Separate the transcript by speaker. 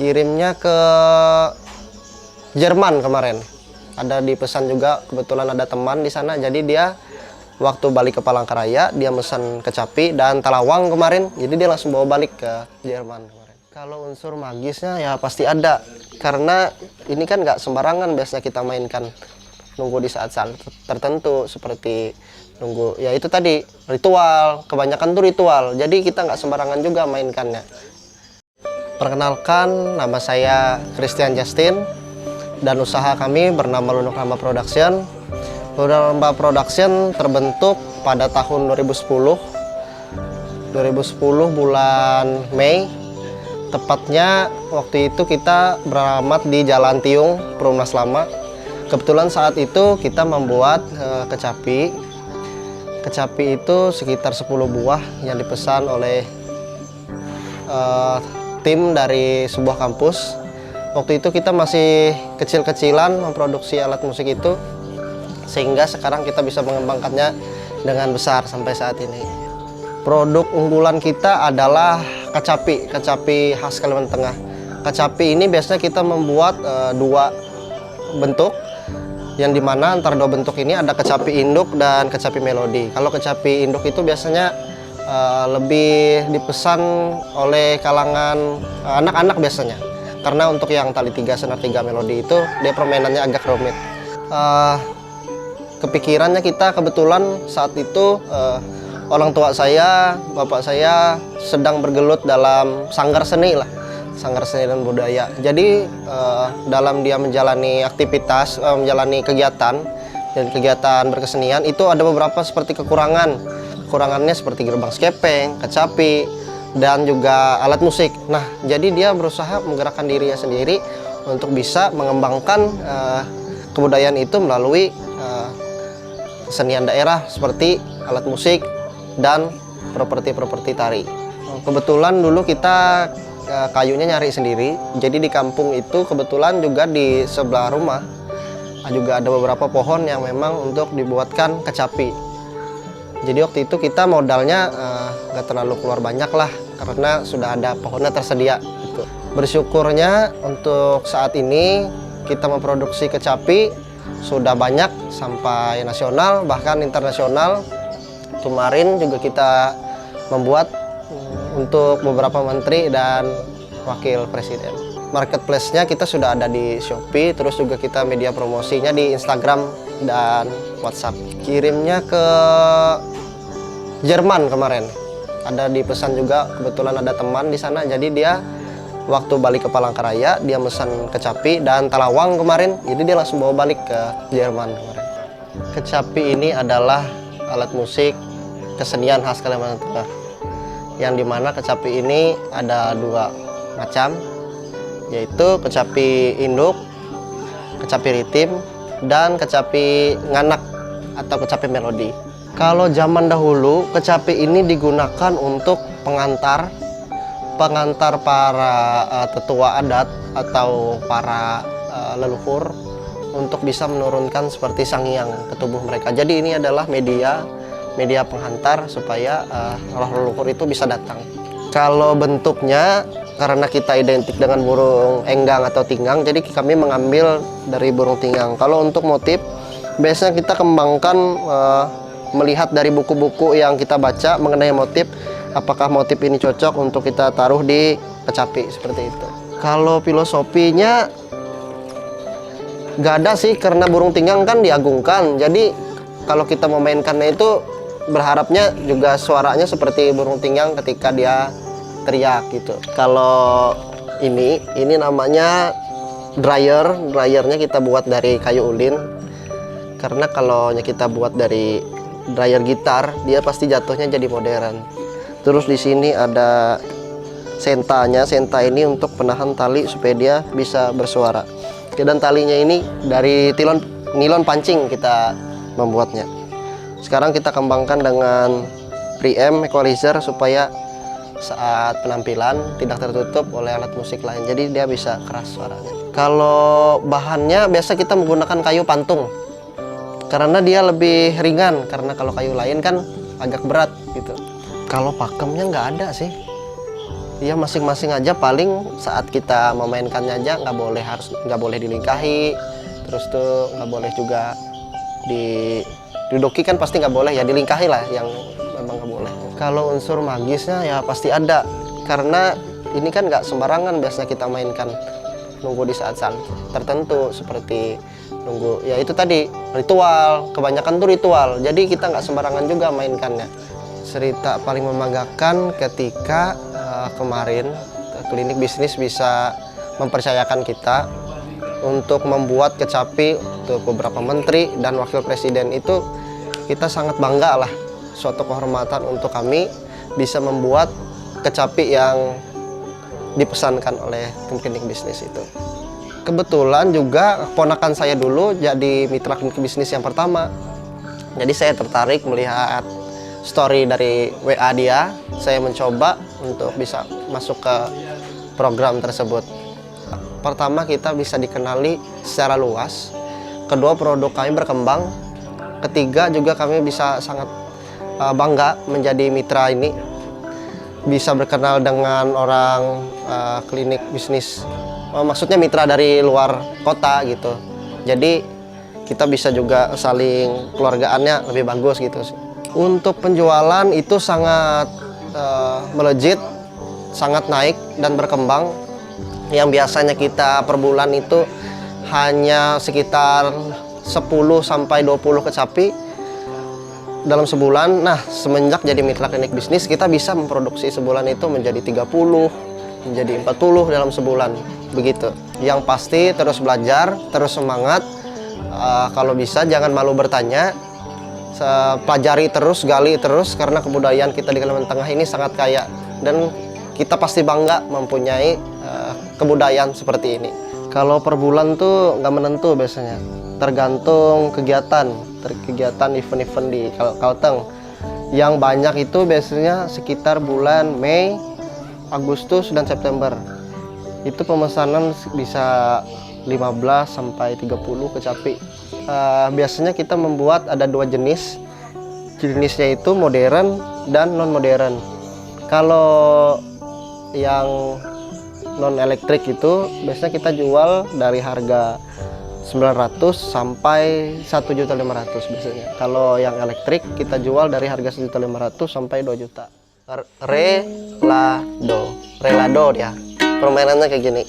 Speaker 1: Kirimnya ke Jerman kemarin. Ada dipesan juga, kebetulan ada teman di sana. Jadi dia waktu balik ke Palangkaraya, dia pesan kecapi dan Talawang kemarin. Jadi dia langsung bawa balik ke Jerman kemarin. Kalau unsur magisnya ya pasti ada. Karena ini kan nggak sembarangan biasanya kita mainkan. Nunggu di saat-saat tertentu seperti nunggu, ya itu tadi ritual. Kebanyakan tuh ritual. Jadi kita nggak sembarangan juga mainkannya. Perkenalkan, nama saya Christian Justin. Dan usaha kami bernama Lunuk Ramba Production. Lunuk Ramba Production terbentuk pada tahun 2010 bulan Mei. Tepatnya waktu itu kita beralamat di Jalan Tiung, Perumnas Lama. Kebetulan saat itu kita membuat kecapi. Kecapi itu sekitar 10 buah yang dipesan oleh tim dari sebuah kampus. Waktu itu kita masih kecil-kecilan memproduksi alat musik itu, sehingga sekarang kita bisa mengembangkannya dengan besar sampai saat ini. Produk unggulan kita adalah kecapi khas Kalimantan Tengah. Kecapi ini biasanya kita membuat dua bentuk, yang dimana antara dua bentuk ini ada kecapi induk dan kecapi melodi. Kalau kecapi induk itu biasanya lebih dipesan oleh kalangan anak-anak biasanya. Karena untuk yang tali 3, senar 3 melodi itu dia permainannya agak rumit. Kepikirannya kita kebetulan saat itu orang tua saya, bapak saya sedang bergelut dalam sanggar seni lah, sanggar seni dan budaya. Jadi dalam dia menjalani aktivitas, menjalani kegiatan dan kegiatan berkesenian itu ada beberapa seperti kekurangan. Kekurangannya seperti gerbang skepeng, kecapi, dan juga alat musik. Nah, jadi dia berusaha menggerakkan dirinya sendiri untuk bisa mengembangkan kebudayaan itu melalui kesenian daerah seperti alat musik dan properti-properti tari. Kebetulan dulu kita kayunya nyari sendiri. Jadi di kampung itu kebetulan juga di sebelah rumah juga ada beberapa pohon yang memang untuk dibuatkan kecapi. Jadi waktu itu kita modalnya nggak terlalu keluar banyak lah, karena sudah ada pohonnya tersedia. Gitu. Bersyukurnya untuk saat ini kita memproduksi kecapi sudah banyak sampai nasional bahkan internasional. Kemarin juga kita membuat untuk beberapa menteri dan wakil presiden. Marketplace-nya kita sudah ada di Shopee, terus juga kita media promosinya di Instagram dan WhatsApp. Kirimnya ke Jerman kemarin. Ada dipesan juga, kebetulan ada teman di sana. Jadi dia waktu balik ke Palangkaraya, dia pesan kecapi dan Talawang kemarin. Jadi dia langsung bawa balik ke Jerman kemarin. Kecapi ini adalah alat musik kesenian khas Kalimantan Tengah. Yang dimana kecapi ini ada dua macam, yaitu kecapi induk, kecapi ritim, dan kecapi nganak atau kecapi melodi. Kalau zaman dahulu, kecapi ini digunakan untuk pengantar para tetua adat atau para leluhur untuk bisa menurunkan seperti sangyang ke tubuh mereka. Jadi ini adalah media penghantar supaya roh leluhur itu bisa datang. Kalau bentuknya, karena kita identik dengan burung enggang atau tinggang, jadi kami mengambil dari burung tinggang. Kalau untuk motif, biasanya kita kembangkan melihat dari buku-buku yang kita baca mengenai motif, apakah motif ini cocok untuk kita taruh di kecapi seperti itu. Kalau filosofinya nggak ada sih, karena burung tinggang kan diagungkan. Jadi kalau kita memainkannya itu berharapnya juga suaranya seperti burung tinggang ketika dia teriak gitu. Kalau ini namanya dryernya kita buat dari kayu ulin. Karena kalau kita buat dari dryer gitar, dia pasti jatuhnya jadi modern. Terus di sini ada sentanya. Senta ini untuk penahan tali supaya dia bisa bersuara. Dan talinya ini dari nilon pancing kita membuatnya. Sekarang kita kembangkan dengan preamp equalizer supaya saat penampilan tidak tertutup oleh alat musik lain. Jadi dia bisa keras suaranya. Kalau bahannya biasa kita menggunakan kayu pantung. Karena dia lebih ringan, karena kalau kayu lain kan agak berat gitu. Kalau pakemnya nggak ada sih. Ya masing-masing aja, paling saat kita memainkannya aja nggak boleh dilingkahi, terus tuh nggak boleh juga diduduki, kan pasti nggak boleh ya, dilingkahi lah yang memang nggak boleh. Kalau unsur magisnya ya pasti ada, karena ini kan nggak sembarangan biasanya kita mainkan, nunggu di saat-saat tertentu seperti nunggu ya itu tadi ritual, kebanyakan tuh ritual, jadi kita nggak sembarangan juga mainkannya. Cerita paling membanggakan ketika kemarin klinik bisnis bisa mempercayakan kita untuk membuat kecapi untuk beberapa menteri dan wakil presiden. Itu kita sangat bangga lah, suatu kehormatan untuk kami bisa membuat kecapi yang dipesankan oleh tim klinik bisnis itu. Kebetulan juga keponakan saya dulu jadi mitra klinik bisnis yang pertama, jadi saya tertarik melihat story dari WA dia. Saya mencoba untuk bisa masuk ke program tersebut. Pertama, kita bisa dikenali secara luas. Kedua, produk kami berkembang. Ketiga, juga kami bisa sangat bangga menjadi mitra ini, bisa berkenal dengan orang klinik bisnis, maksudnya mitra dari luar kota gitu. Jadi kita bisa juga saling keluargaannya lebih bagus gitu. Untuk penjualan itu sangat melejit, sangat naik dan berkembang. Yang biasanya kita per bulan itu hanya sekitar 10 sampai 20 kecapi dalam sebulan. Nah, semenjak jadi mitra klinik bisnis, kita bisa memproduksi sebulan itu menjadi 30, menjadi 40 dalam sebulan. Begitu. Yang pasti terus belajar, terus semangat. Kalau bisa jangan malu bertanya. Pelajari terus, gali terus, karena kebudayaan kita di Kalimantan Tengah ini sangat kaya dan kita pasti bangga mempunyai kebudayaan seperti ini. Kalau per bulan tuh nggak menentu biasanya, tergantung kegiatan event-event di Kalteng. Yang banyak itu biasanya sekitar bulan Mei, Agustus, dan September. Itu pemesanan bisa 15 sampai 30 kecapi. Biasanya kita membuat ada 2 jenis. Jenisnya itu modern dan non modern. Kalau yang non elektrik itu biasanya kita jual dari harga 900 sampai 1.500.000 biasanya. Kalau yang elektrik kita jual dari harga 1.500.000 sampai 2 juta. Relado dia. Permainannya kayak gini.